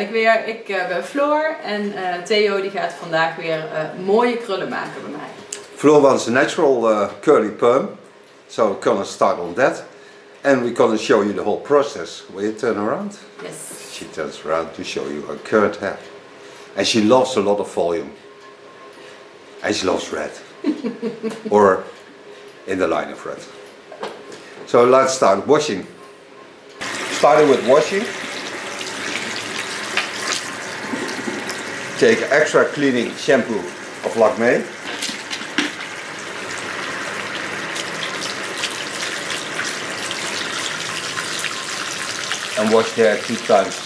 Ik ben Floor en Theo die gaat vandaag weer mooie krullen maken bij mij. Floor wants a natural curly perm, so we're gonna start on that. And we're gonna show you the whole process. Will you turn around? Yes. She turns around to show you her curved hair. And she loves a lot of volume. And she loves red. Or in the line of red. So let's start washing. Starting with washing. Take extra cleaning shampoo of Lakme. And wash the hair 2 times.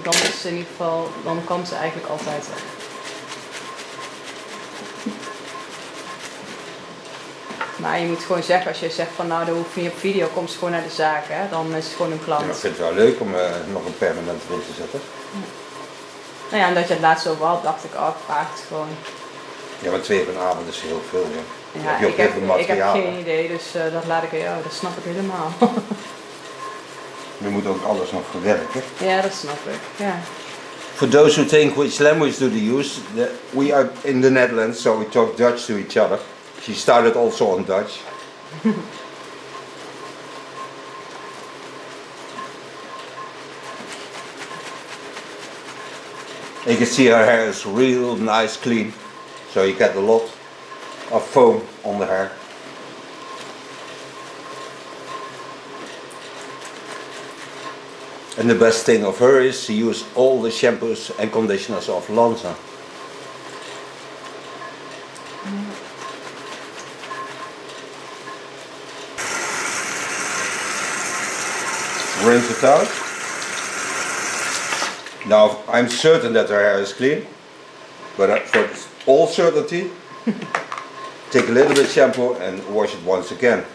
Dan is ze in ieder geval, dan kan ze eigenlijk altijd weg. Maar je moet gewoon zeggen, als je zegt van nou dat hoeft niet op video, kom ze gewoon naar de zaak, hè? Dan is het gewoon een klant. Ja, ik vind het wel leuk om nog een permanent erin te zetten. Ja. Nou ja, en dat je het laatst over had, dacht ik, oh, ik vraag het gewoon. Ja, maar 2 per avond is heel veel. Ja. Ja, ik heb geen idee, dus dat laat ik aan jou, dat snap ik helemaal. Je moet ook alles nog verwerken. Ja, dat snap ik, ja. For those who think which language do they use, we are in the Netherlands, so we talk Dutch to each other. She started also on Dutch. You can see her hair is real nice, clean. So you get a lot of foam on the hair. And the best thing of her is she uses all the shampoos and conditioners of Lanza. Rinse it out. Now I'm certain that her hair is clean, but for all certainty, take a little bit of shampoo and wash it once again.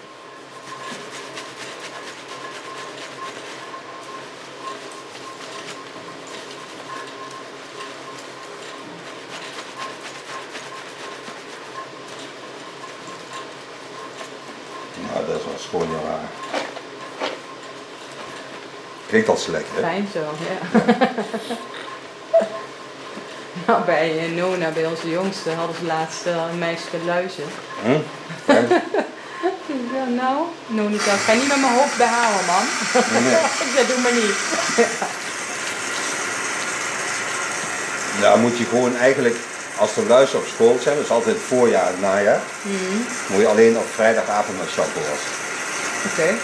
Nou, dat was gewoon jouw haar. Klinkt al lekker, hè? Fijn zo, ja. Nou, bij Nona, bij onze jongste, hadden ze laatst een meisje luizen. Ja, nou, Nona zei, ik ga niet met mijn hoofd behalen, man. Nee. Ik zei, doe maar niet. Nou, moet je gewoon eigenlijk, als de luizen op school zijn, dat is altijd het voorjaar en het najaar, moet je alleen op vrijdagavond naar shampoo wassen. Oké.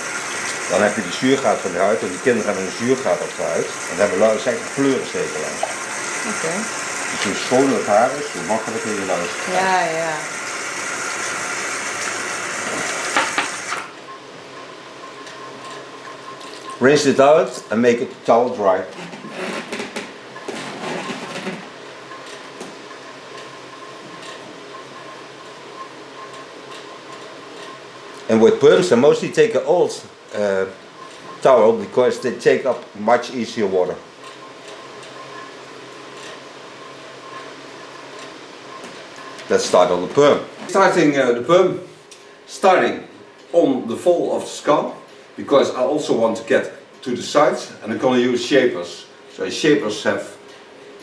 Dan heb je de zuurgraad van de huid en die kinderen hebben een zuurgraad op de huid. En dan hebben luizen echt een kleurenstekel aan. Oké. Dus hoe schoner het haar is, hoe makkelijker je luizen krijgt. Ja, ja. Rinse it out and make it towel dry. And with perms, I mostly take an old towel because they take up much easier water. Let's start on the perm. Starting the perm, starting on the fall of the skull, because I also want to get to the sides, and I'm going to use shapers. So shapers have,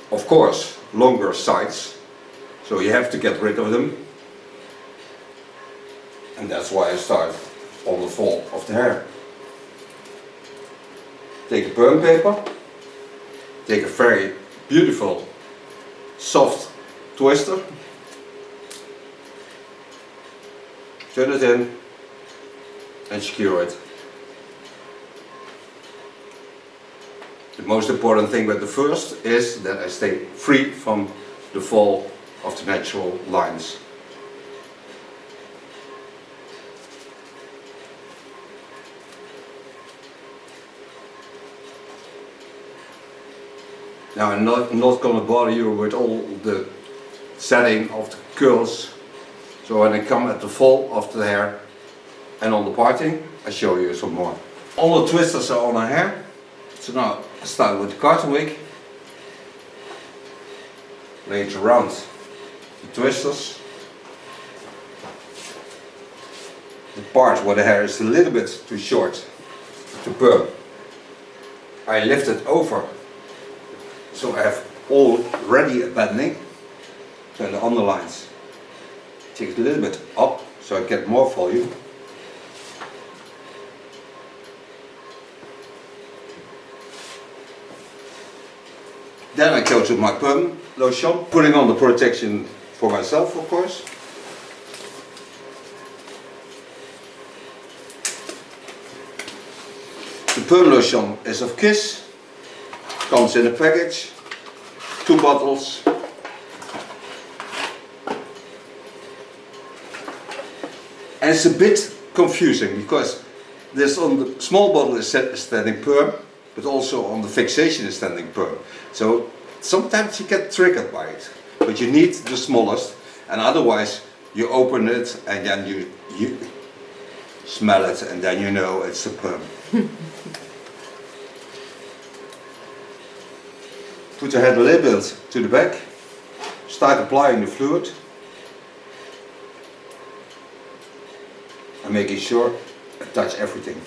of course, longer sides, so you have to get rid of them. And that's why I start on the fall of the hair. Take a perm paper, take a very beautiful soft twister, turn it in and secure it. The most important thing with the first is that I stay free from the fall of the natural lines. Now I'm not going to bother you with all the setting of the curls. So when I come at the fall of the hair and on the parting, I show you some more. All the twisters are on her hair. So now I start with the cotton wig. Lay it around the twisters. part where the hair is a little bit too short to perm, I lift it over, so I have already a bending. So the underlines take it a little bit up, so I get more volume. Then I go to my perm lotion, putting on the protection for myself, of course. The perm lotion is of T.K.S, comes in a package, 2 bottles. And it's a bit confusing because this on the small bottle is standing perm, but also on the fixation is standing perm. So sometimes you get triggered by it, but you need the smallest, and otherwise you open it and then you smell it and then you know it's a perm. Put your head a little bit to the back, start applying the fluid and making sure I touch everything.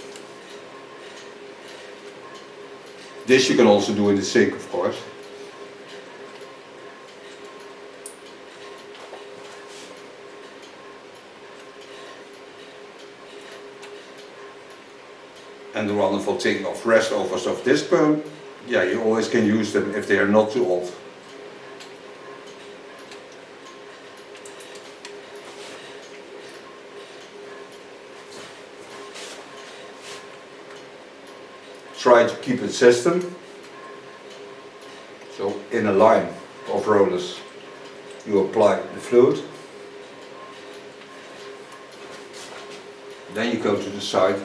This you can also do in the sink, of course. And the wonderful thing of restovers of this perm, yeah, you always can use them if they are not too old. Try to keep it system. So in a line of rollers you apply the fluid. Then you go to the side.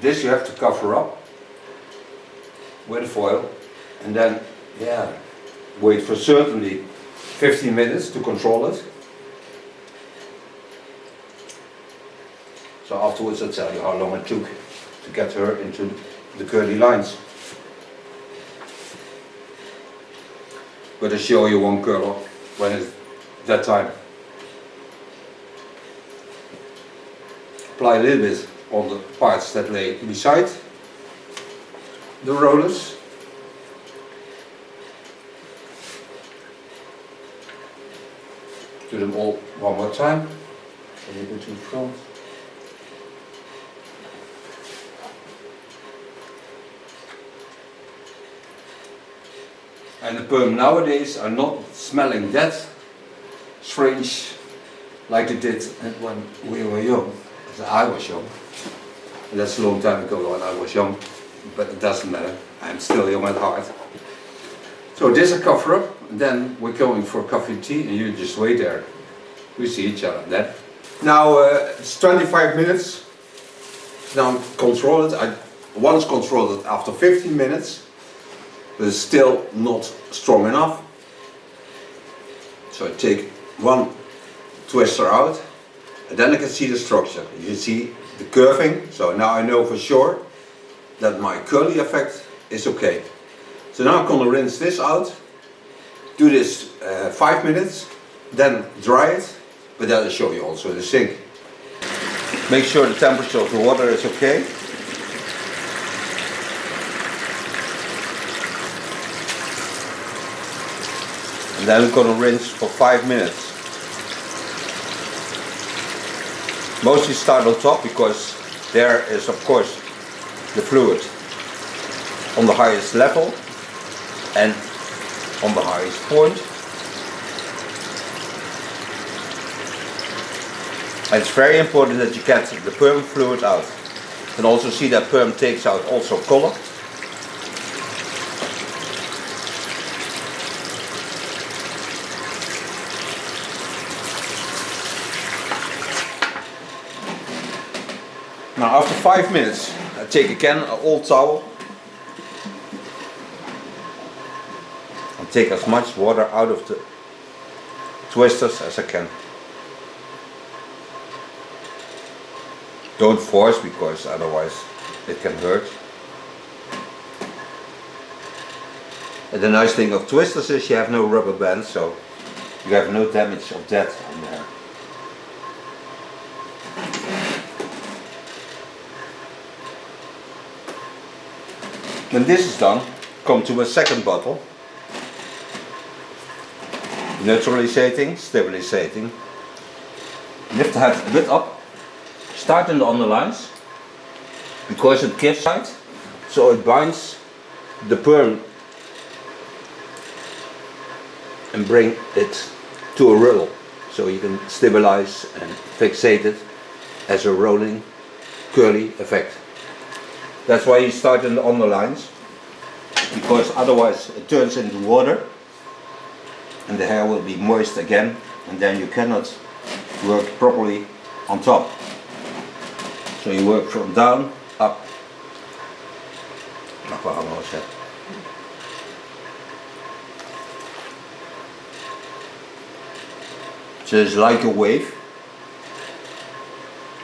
This you have to cover up with foil and then, yeah, wait for certainly 15 minutes to control it. So afterwards I'll tell you how long it took to get her into the curly lines. But I'll show you one curler when it's that time. Apply a little bit on the parts that lay beside the rollers. Do them all one more time. A little bit to the front. And the perm nowadays are not smelling that strange like they did when we were young. I was young. And that's a long time ago when I was young, but it doesn't matter. I'm still young at heart. So this is a cover up, and then we're going for coffee and tea, and you just wait there. We see each other then. Now it's 25 minutes. Now control it. I once controlled it after 15 minutes, but it's still not strong enough. So I take one twister out, and then I can see the structure. You can see the curving, so now I know for sure that my curly effect is okay. So now I'm going to rinse this out, do this 5 minutes, then dry it, but then I'll show you also the sink. Make sure the temperature of the water is okay. And then I'm going to rinse for 5 minutes. Mostly start on top because there is of course the fluid on the highest level and on the highest point. And it's very important that you get the perm fluid out. You can also see that perm takes out also color. Now after 5 minutes I take again an old towel and take as much water out of the twisters as I can. Don't force because otherwise it can hurt. And the nice thing of twisters is you have no rubber bands, so you have no damage of that on the hair. When this is done, come to a second bottle. Neutralizing, stabilizing. Lift the head a bit up. Start in the underlines, because it gives height, so it binds the perm and bring it to a roll, so you can stabilize and fixate it as a rolling curly effect. That's why you start in the underlines, because otherwise it turns into water and the hair will be moist again, and then you cannot work properly on top. So you work from down, up. Mag wel allemaal zetten. So it's like a wave.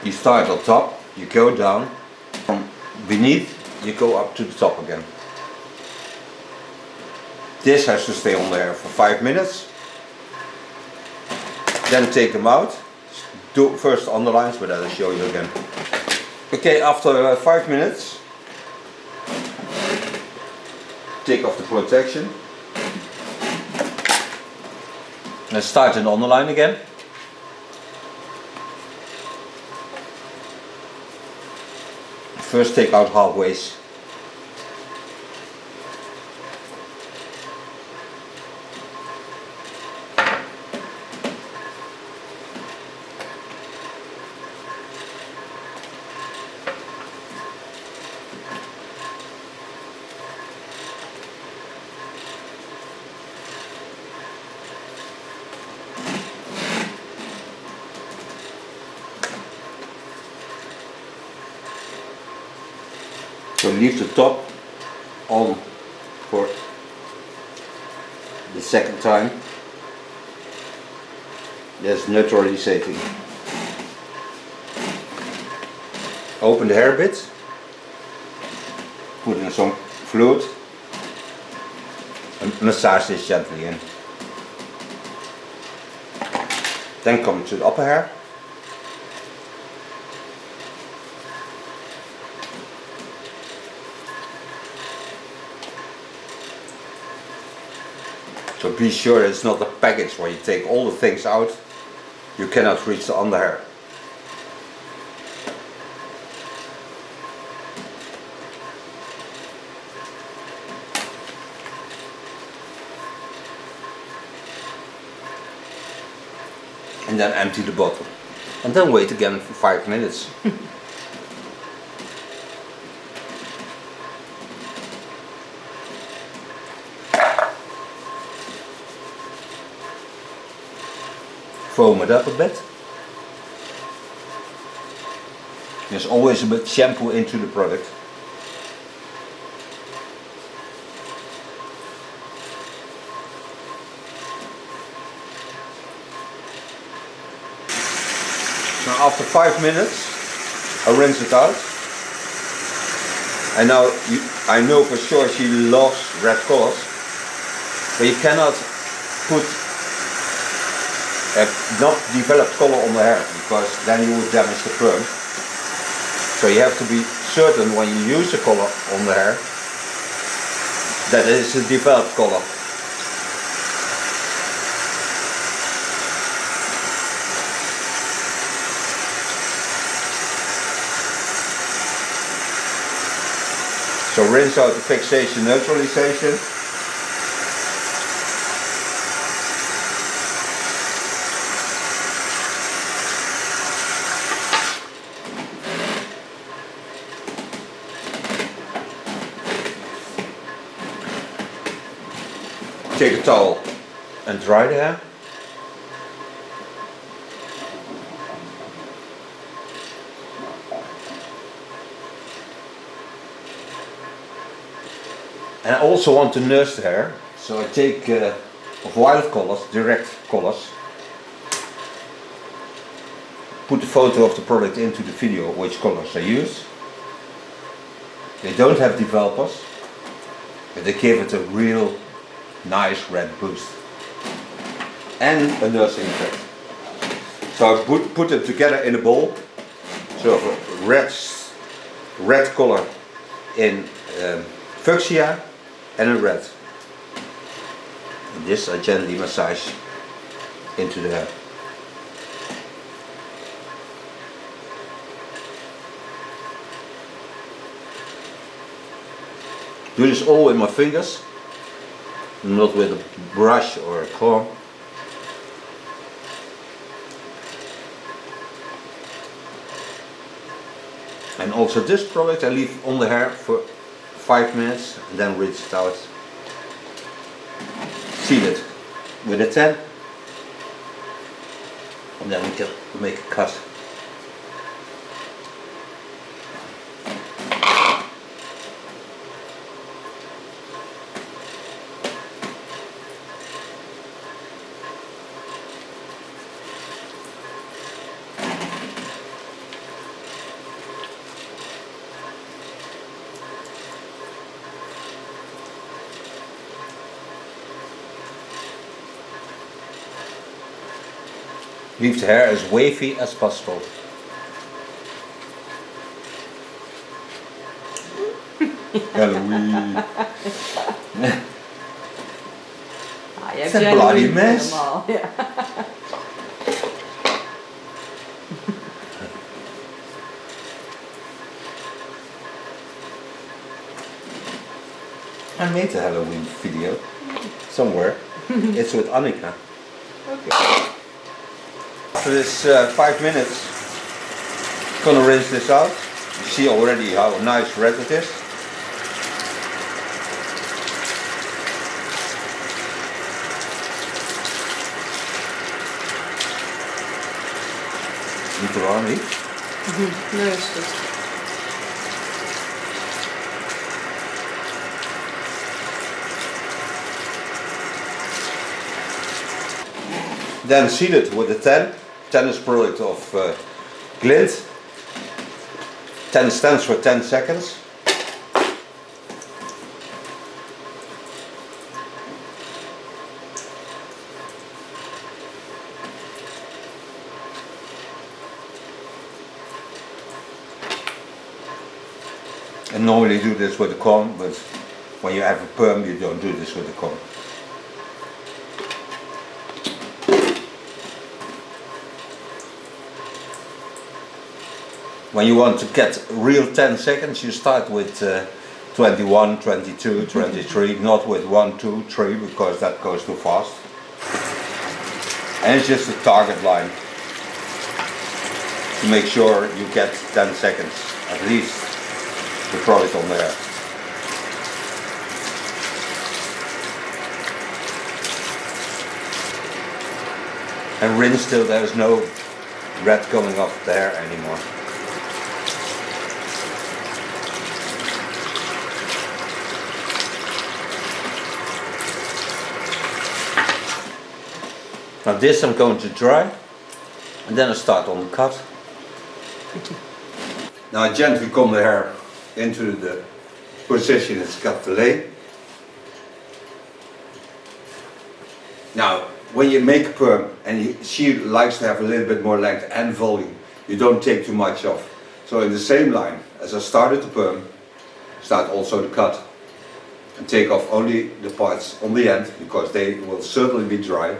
You start on top, you go down, from beneath you go up to the top again. This has to stay on there for 5 minutes. Then take them out. Do first underlines, but I'll show you again. Okay, after 5 minutes, take off the protection. And start an underline again. First take out halfways. So leave the top on for the second time. That's neutralizing. Open the hair a bit, put in some fluid and massage this gently in. Then come to the upper hair. So be sure it's not a package where you take all the things out, you cannot reach the underhair. And then empty the bottle. And then wait again for 5 minutes. Foam it up a bit. There's always a bit shampoo into the product. Now after 5 minutes I rinse it out. And now I know for sure she loves red colors, but you cannot put a not developed color on the hair, because then you will damage the perm. So you have to be certain when you use the color on the hair that it is a developed color. So rinse out the fixation, neutralization. Take a towel and dry the hair. And I also want to nurse the hair, so I take of wild colors, direct colors, put the photo of the product into the video, which colors I use. They don't have developers, but they give it a real nice red boost. And a nursing effect. So I put it together in a bowl. So a red color in fuchsia and a red. And this I gently massage into the hair. Do this all with my fingers, not with a brush or a comb. And also this product I leave on the hair for 5 minutes and then rinse it out. Seal it with a 10 and then we can make a cut. Leave the hair as wavy as possible. Halloween. Ah, je hebt een bloody mess. Helemaal, ja. I made a Halloween video somewhere. It's with Annika. Okay. After this 5 minutes, I'm gonna rinse this out. You see already how nice red it is. Niet te warm, niet? Nee, is goed. Then seal it with a 10. 10 is product of glint. 10 stands for 10 seconds. And normally do this with a comb, but when you have a perm you don't do this with a comb. When you want to get real 10 seconds, you start with 21, 22, 23, not with 1, 2, 3, because that goes too fast. And it's just a target line to make sure you get 10 seconds, at least, the product on there. And rinse till there's no red coming off the hair anymore. Now this I'm going to dry, and then I start on the cut. Now I gently comb the hair into the position it's got to lay. Now when you make a perm, and she likes to have a little bit more length and volume, you don't take too much off. So in the same line as I started the perm, start also the cut. And take off only the parts on the end, because they will certainly be dry.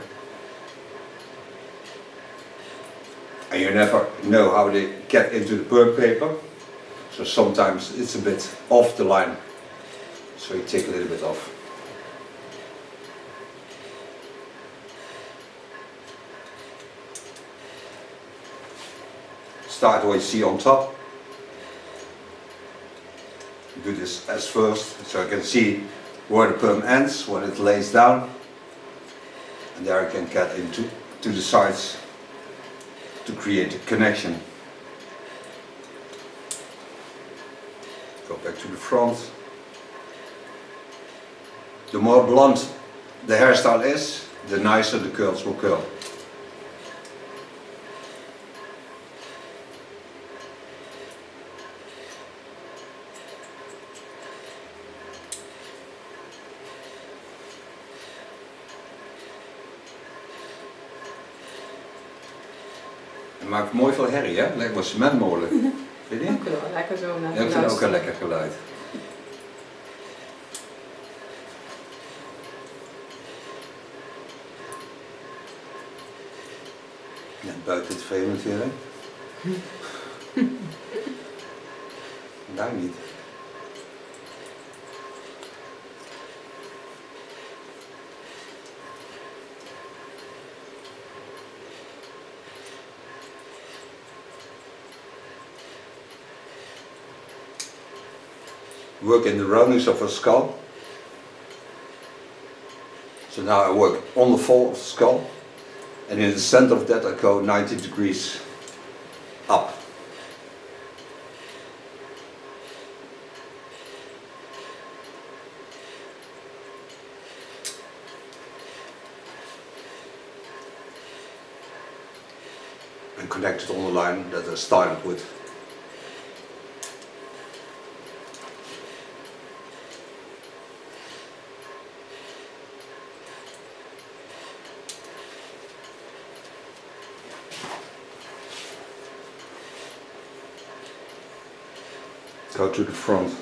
And you never know how they get into the perm paper, so sometimes it's a bit off the line, so you take a little bit off. Start what you see on top. Do this as first, so I can see where the perm ends, when it lays down, and there I can get into the sides to create a connection. Go back to the front. The more blonde the hairstyle is, the nicer the curls will curl. Het maakt mooi veel herrie, hè? Lekker een cementmolen. Vind je? Ook wel lekker zo naar Ja, ik vind het ook een lekker geluid. Net buiten het vee natuurlijk. Daar niet. Work in the roundings of a skull. So now I work on the fall of the skull, and in the center of that I go 90 degrees up. And connect it on the line that I started with. Go to the front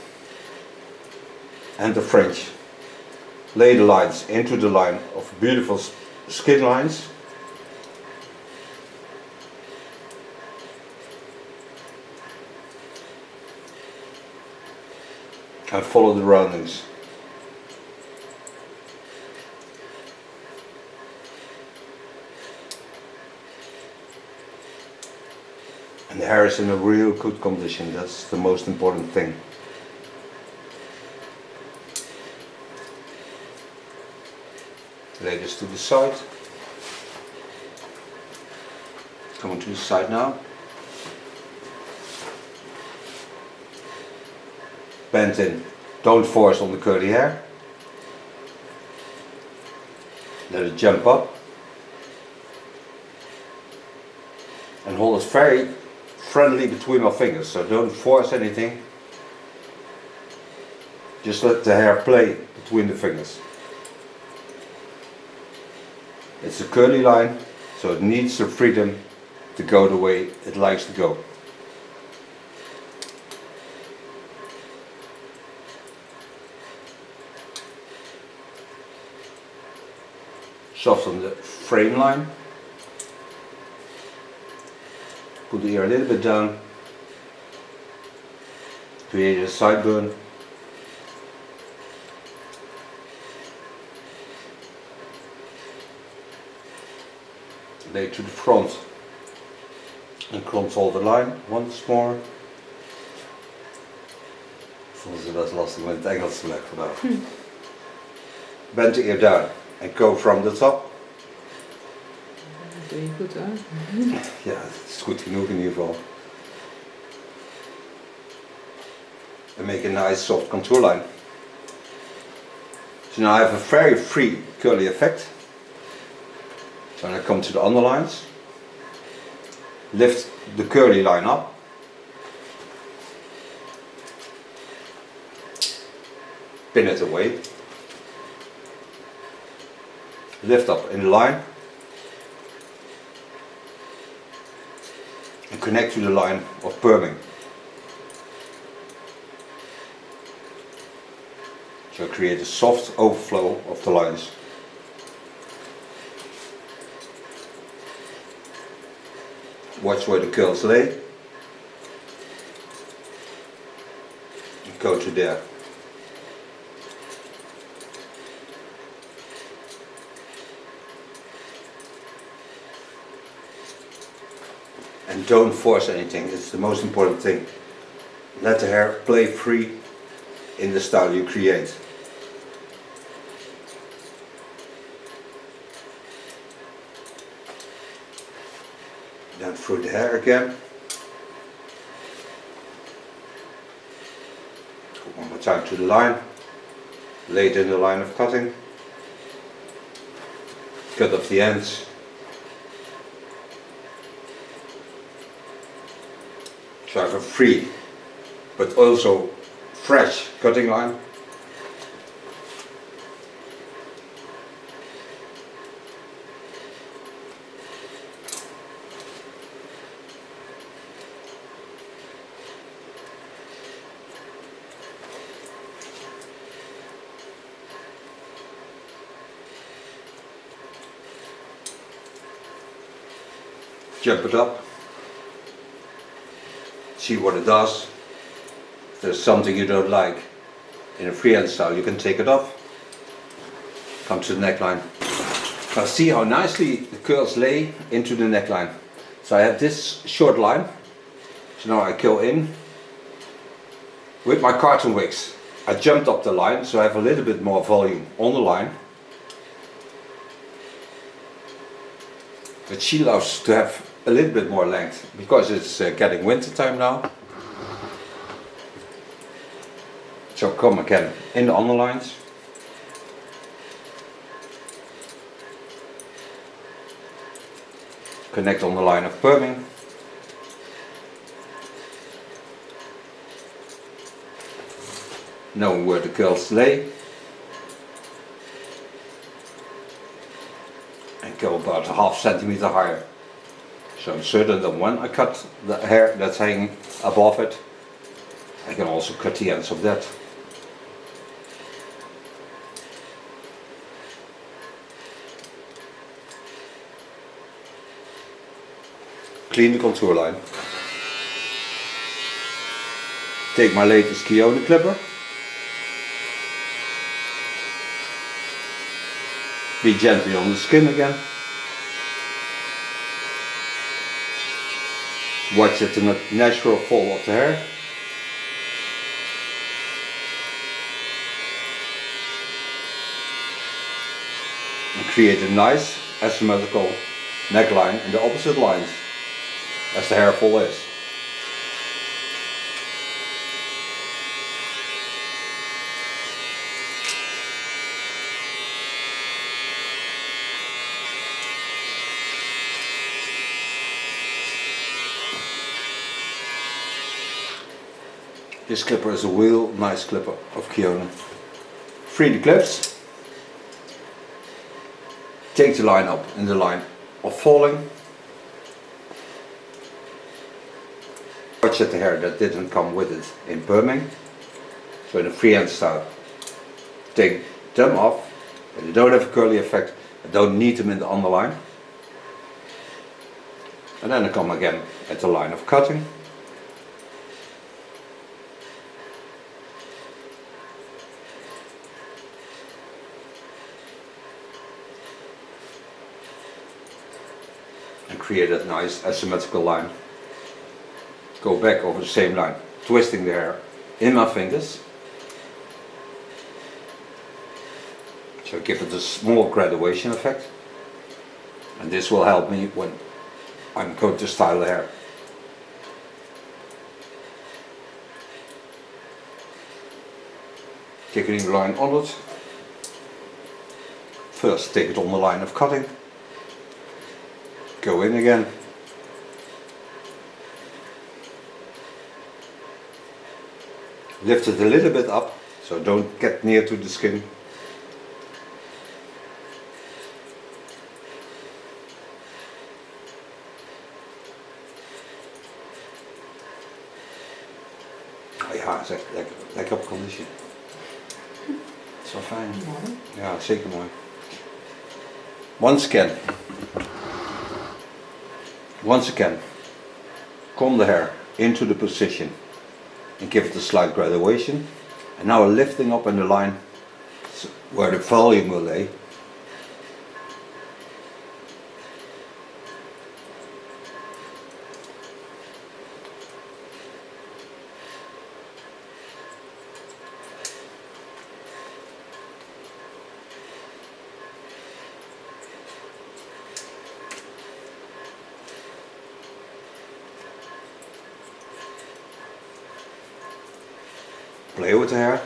and the fringe. Lay the lines into the line of beautiful skin lines. And follow the roundings. And the hair is in a real good condition, that's the most important thing. Lay this to the side. Coming to the side now. Bend in, don't force on the curly hair. Let it jump up. And hold it very friendly between my fingers, so don't force anything. Just let the hair play between the fingers. It's a curly line, so it needs the freedom to go the way it likes to go. Soften the frame line. Put the ear a little bit down. Create a sideburn. Lay to the front and control the line once more. Soms is best lastig met het Engels vandaag. Bend the ear down and go from the top. Dat doe je goed hoor. Ja, het is goed genoeg in ieder geval. And make a nice soft contour line. So now I have a very free curly effect. So when I come to the underlines, lift the curly line up. Pin it away. Lift up in the line. And connect to the line of perming. So create a soft overflow of the lines. Watch where the curls lay. And go to there. And don't force anything, it's the most important thing. Let the hair play free in the style you create. Then through the hair again. Go one more time to the line. Lay it in the line of cutting. Cut off the ends. So I have a free, but also fresh cutting line. jump it up, see what it does. If there's something you don't like in a freehand style, you can take it off. Come to the neckline. Now see how nicely the curls lay into the neckline. So I have this short line, so now I go in. With my carton wigs, I jumped up the line, so I have a little bit more volume on the line. But she loves to have a little bit more length, because it's getting winter time now. So come again in the underlines. Connect on the line of perming. Knowing where the curls lay. And go about a half centimeter higher. So I'm certain that when I cut the hair that's hanging above it, I can also cut the ends of that. Clean the contour line. Take my latest T.K.S clipper. Be gently on the skin again. Watch it in a natural fall of the hair. And create a nice asymmetrical neckline in the opposite lines as the hair fall is. This clipper is a real nice clipper of T.K.S. Free the clips. Take the line up in the line of falling. Watch at the hair that didn't come with it in perming. So in a freehand style, take them off. But they don't have a curly effect. I don't need them in the underline. And then I come again at the line of cutting. And create that nice asymmetrical line. Go back over the same line, twisting the hair in my fingers. So give it a small graduation effect. And this will help me when I'm going to style the hair. Take a line on it. First take it on the line of cutting. Go in again. Lift it a little bit up, so don't get near to the skin. Oh ja, zeg, lekker op conditie. Dat is wel fijn. Mooi. Ja, zeker mooi. Once again, comb the hair into the position and give it a slight graduation. And now a lifting up in the line where the volume will lay. Play with the hair,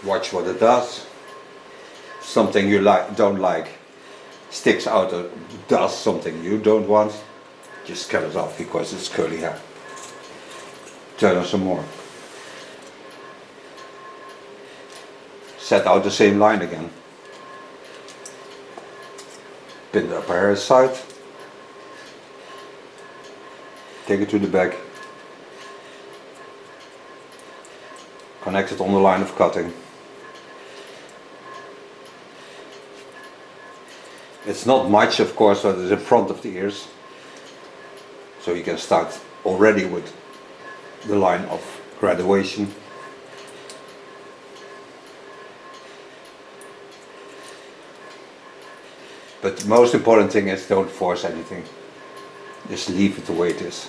watch what it does. Something you don't like sticks out or does something you don't want, just cut it off because it's curly hair. Turn on some more. Set out the same line again. Pin the upper hair aside. Take it to the back. Connect it on the line of cutting. It's not much, of course, that is in front of the ears. So you can start already with the line of graduation. But the most important thing is don't force anything. Just leave it the way it is.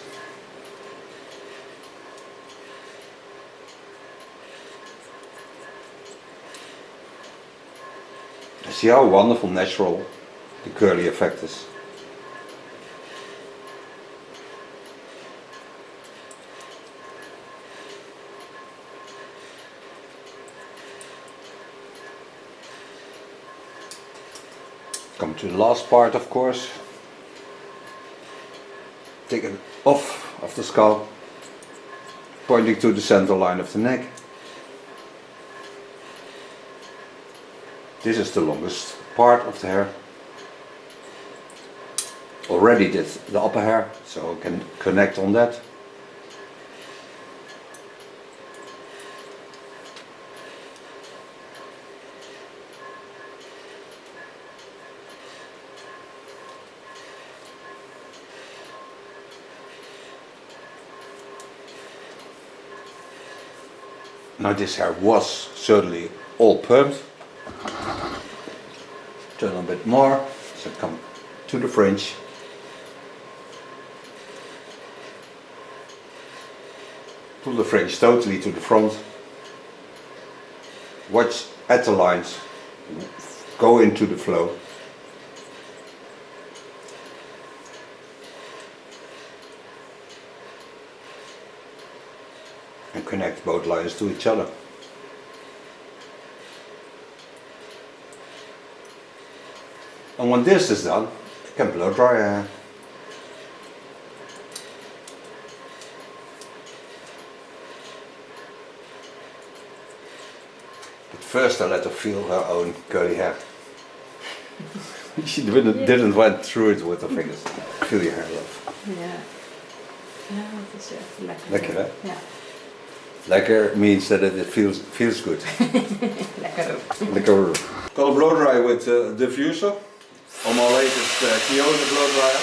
See how wonderful, natural the curly effect is. Come to the last part, of course. Take it off of the scalp, pointing to the center line of the neck. This is the longest part of the hair. Already did the upper hair, so I can connect on that. Now this hair was certainly all permed. Turn a bit more, so come to the fringe. Pull the fringe totally to the front. Watch at the lines, go into the flow. And connect both lines to each other. And when this is done, you can blow dry your hair. But first I let her feel her own curly hair. She didn't went through it with her fingers. Feel your hair, love. Ja. Ja, dat is echt lekker. Lekker, hè? Ja. Lekker means that it feels good. Lekker. Lekker. Gonna blow dry with diffuser on my latest T.K.S blow dryer.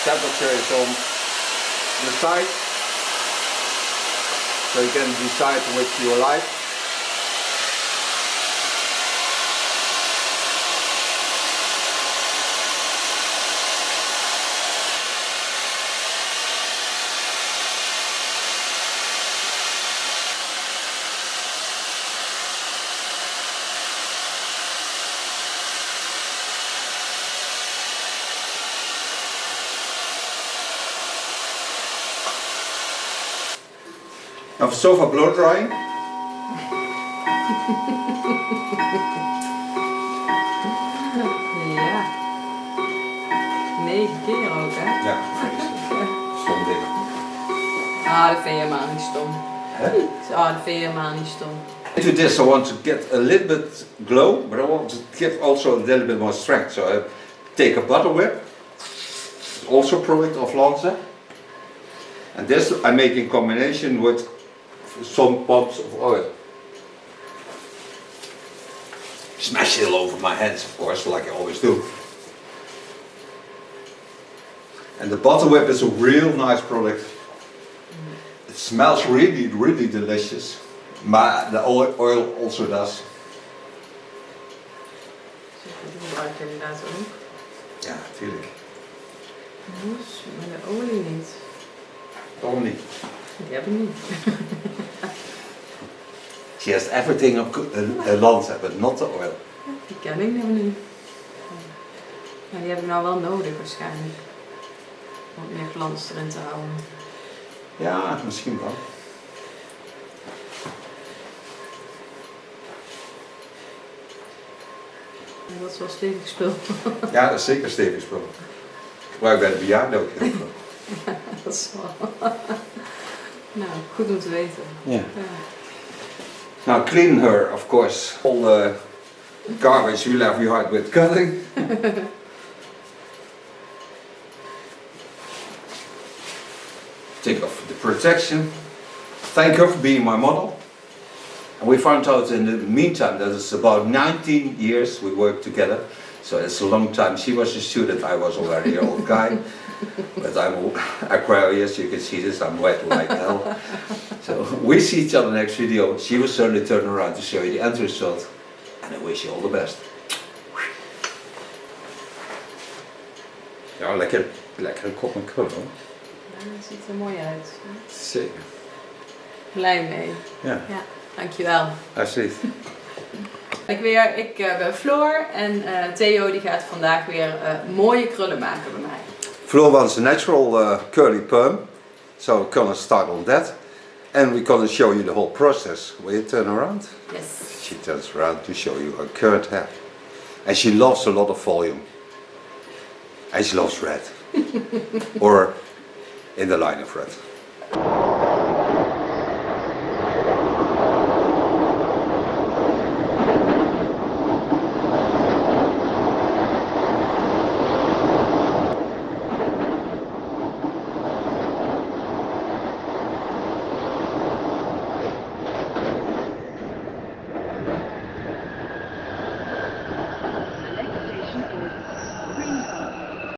Temperature is on the side, so you can decide which you like. Now for sofa blow drying. Ja. 9 keer ook, hè? Ja, stom ding. Ah, dat vind je helemaal niet stom. Ah, dat vind je helemaal niet stom. Into this I want to get a little bit glow, but I want to give also a little bit more strength. So I take a butter whip, it's also a product of Lanza. And this I make in combination with some pumps of oil. Smash it all over my hands, of course, like I always do. And the butter whip is a real nice product. It smells really, really delicious. But the oil also does. Dat gebruik je inderdaad ook. Ja, natuurlijk. Dus, maar de olie niet. Waarom niet? Die heb ik niet. She has everything of Lanza, but not the oil. Die ken ik nog niet. Maar die heb ik nou wel nodig waarschijnlijk. Om meer glans erin te houden. Ja, misschien wel. En dat is wel stevig spul. Ja, dat is zeker stevig spul. Gebruik bij de bejaarden ook heel veel. Dat is wel. Nou, goed om te weten. Yeah. Now clean her, of course. All the garbage you left behind with cutting. Take off the protection. Thank her for being my model. And we found out in the meantime that it's about 19 years we worked together. So it's a long time. She was a student, I was already an old guy. But I'm Aquarius, you can see this, I'm wet like hell. So we see each other next video. She will certainly turn around to show you the end result. And I wish you all the best. Ja, lekker kop en krul hoor. Ja, dat ziet er mooi uit. Zeker. Blij mee. Ja, Ja, dankjewel. alsjeblieft. Ik ben Floor en Theo die gaat vandaag weer mooie krullen maken bij mij. Floor wants a natural curly perm. So we're gonna start on that. And we're gonna show you the whole process. Will you turn around? Yes. She turns around to show you her curved hair. And she loves a lot of volume. And she loves red. Or in the line of red.